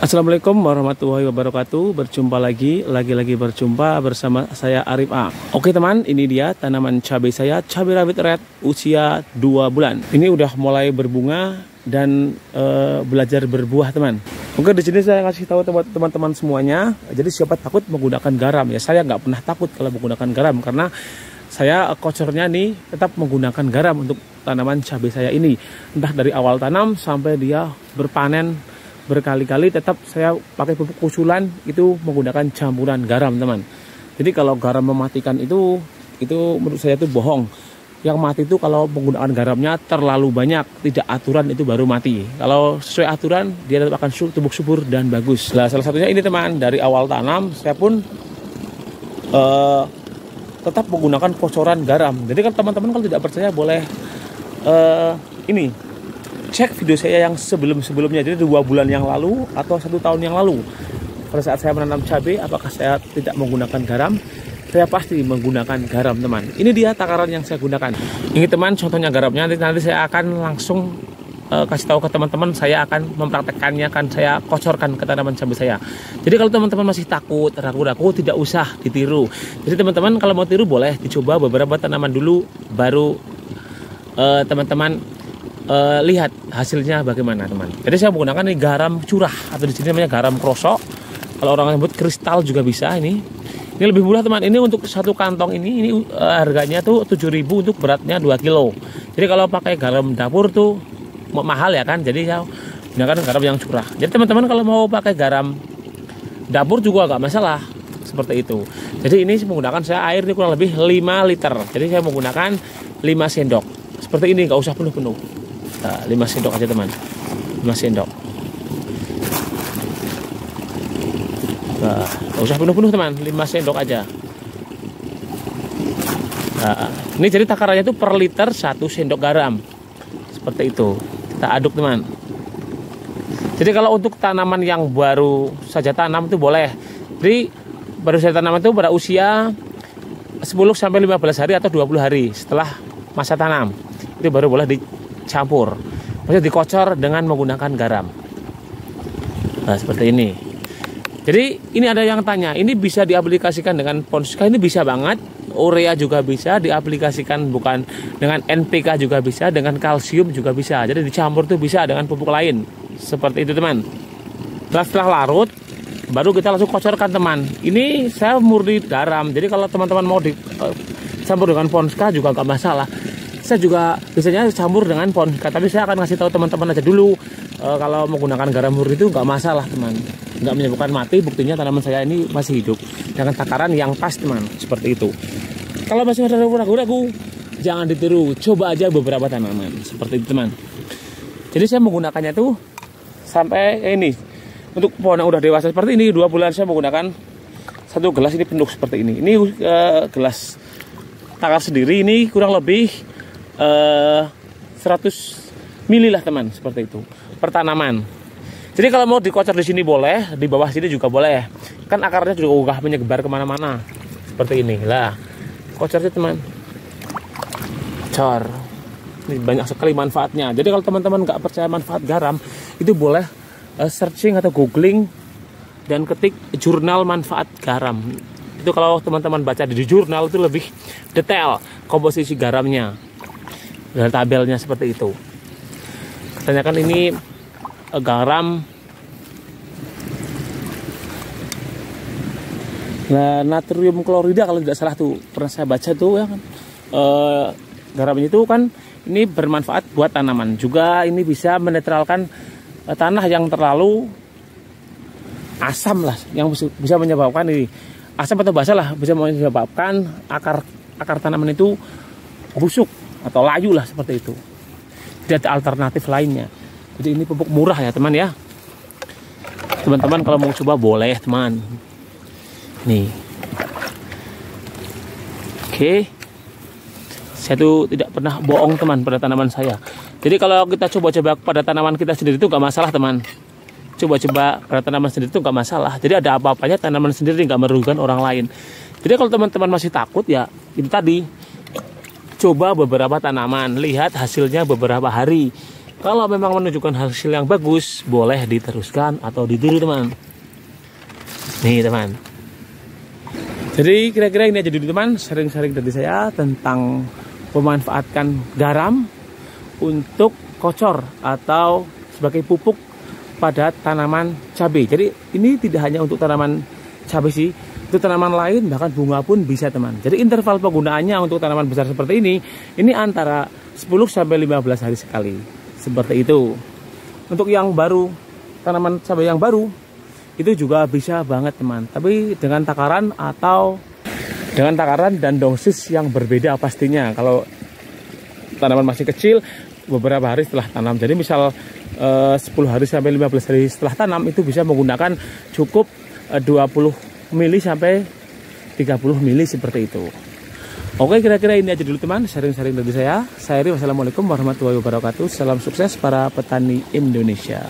Assalamualaikum warahmatullahi wabarakatuh. Berjumpa lagi berjumpa bersama saya Arif A. Oke teman, ini dia tanaman cabai saya, cabai rawit red usia 2 bulan. Ini udah mulai berbunga dan belajar berbuah teman. Oke, di sini saya kasih tahu teman-teman semuanya. Jadi siapa takut menggunakan garam ya? Saya nggak pernah takut kalau menggunakan garam karena saya kocornya nih tetap menggunakan garam untuk tanaman cabai saya ini. Entah dari awal tanam sampai dia berpanen berkali-kali tetap saya pakai pupuk usulan itu menggunakan campuran garam teman. Jadi kalau garam mematikan itu menurut saya itu bohong. Yang mati itu kalau menggunakan garamnya terlalu banyak, tidak aturan itu baru mati. Kalau sesuai aturan dia tetap akan tumbuh subur dan bagus. Nah, salah satunya ini teman, dari awal tanam saya pun tetap menggunakan kocoran garam. Jadi kalau teman-teman kalau tidak percaya boleh ini cek video saya yang sebelum-sebelumnya, jadi 2 bulan yang lalu atau 1 tahun yang lalu. Pada saat saya menanam cabai, apakah saya tidak menggunakan garam? Saya pasti menggunakan garam teman. Ini dia takaran yang saya gunakan. Ini teman contohnya garamnya, nanti saya akan langsung kasih tahu ke teman-teman. Saya akan mempraktekannya, akan saya kocorkan ke tanaman cabai saya. Jadi kalau teman-teman masih takut, ragu-ragu, tidak usah ditiru. Jadi teman-teman kalau mau tiru boleh dicoba beberapa tanaman dulu, baru teman-teman lihat hasilnya bagaimana teman. Jadi saya menggunakan ini garam curah atau di sini namanya garam krosok. Kalau orang sebut kristal juga bisa ini. Ini lebih murah teman. Ini untuk satu kantong ini harganya tuh 7.000 untuk beratnya 2 kilo. Jadi kalau pakai garam dapur tuh mahal ya kan. Jadi saya gunakan garam yang curah. Jadi teman-teman kalau mau pakai garam dapur juga nggak masalah seperti itu. Jadi ini menggunakan saya air ini kurang lebih 5 liter. Jadi saya menggunakan 5 sendok. Seperti ini, nggak usah penuh-penuh. 5 sendok aja teman, 5 sendok. Nah, nggak usah penuh-penuh teman, 5 sendok aja. Nah, ini jadi takarannya itu per liter 1 sendok garam. Seperti itu. Kita aduk teman. Jadi kalau untuk tanaman yang baru saja tanam itu boleh. Jadi baru saja tanam itu pada usia 10-15 hari atau 20 hari setelah masa tanam. Itu baru boleh dicampur, maksudnya dikocor dengan menggunakan garam. Nah seperti ini. Jadi ini ada yang tanya, ini bisa diaplikasikan dengan Ponska? Ini bisa banget. Urea juga bisa diaplikasikan, bukan dengan NPK juga bisa, dengan kalsium juga bisa. Jadi dicampur tuh bisa dengan pupuk lain. Seperti itu teman. Setelah larut baru kita langsung kocorkan teman. Ini saya murni garam. Jadi kalau teman-teman mau dicampur dengan Ponska juga nggak masalah. Saya juga biasanya campur dengan Ponska, tapi saya akan ngasih tahu teman-teman aja dulu kalau menggunakan garam murni itu nggak masalah teman, nggak menyebabkan mati. Buktinya tanaman saya ini masih hidup dengan takaran yang pas teman, seperti itu. Kalau masih ada ragu-ragu, jangan ditiru, coba aja beberapa tanaman seperti itu teman. Jadi saya menggunakannya tuh sampai ini untuk pohon yang udah dewasa seperti ini 2 bulan saya menggunakan 1 gelas ini penuh seperti ini. Ini gelas takar sendiri ini kurang lebih 100 mili lah teman, seperti itu per tanaman. Jadi kalau mau dikocor di sini boleh, di bawah sini juga boleh. Kan akarnya juga udah menyebar kemana-mana seperti ini lah. Kocornya teman, kocor. Ini banyak sekali manfaatnya. Jadi kalau teman-teman nggak percaya manfaat garam, itu boleh searching atau googling dan ketik jurnal manfaat garam. Itu kalau teman-teman baca di jurnal itu lebih detail komposisi garamnya. Dan tabelnya seperti itu. Katanya kan ini garam natrium klorida kalau tidak salah tuh, pernah saya baca tuh ya kan. Garamnya itu kan ini bermanfaat buat tanaman. Juga ini bisa menetralkan tanah yang terlalu asam lah, yang bisa menyebabkan ini asam atau basa lah, bisa menyebabkan akar tanaman itu busuk atau layu lah seperti itu. Tidak ada alternatif lainnya. Jadi ini pupuk murah ya teman ya. Teman-teman kalau mau coba boleh teman. Nih. Oke. Saya tuh tidak pernah bohong teman pada tanaman saya. Jadi kalau kita coba-coba pada tanaman kita sendiri itu nggak masalah teman. Coba-coba pada tanaman sendiri itu nggak masalah. Jadi ada apa-apanya tanaman sendiri, nggak merugikan orang lain. Jadi kalau teman-teman masih takut ya itu tadi. Coba beberapa tanaman, lihat hasilnya beberapa hari. Kalau memang menunjukkan hasil yang bagus, boleh diteruskan atau ditiru teman. Nih teman. Jadi kira-kira ini aja dulu teman, sering-sering dari saya tentang memanfaatkan garam untuk kocor atau sebagai pupuk pada tanaman cabai. Jadi ini tidak hanya untuk tanaman cabai sih, untuk tanaman lain bahkan bunga pun bisa teman. Jadi interval penggunaannya untuk tanaman besar seperti ini antara 10 sampai 15 hari sekali. Seperti itu. Untuk yang baru, tanaman cabai yang baru itu juga bisa banget teman. Tapi dengan takaran dan dosis yang berbeda pastinya. Kalau tanaman masih kecil, beberapa hari setelah tanam. Jadi misal 10 hari sampai 15 hari setelah tanam itu bisa menggunakan cukup 20 mili sampai 30 mili seperti itu. Oke, kira-kira ini aja dulu teman, sharing-sharing dari saya. Saya Ri, wassalamualaikum warahmatullahi wabarakatuh. Salam sukses para petani Indonesia.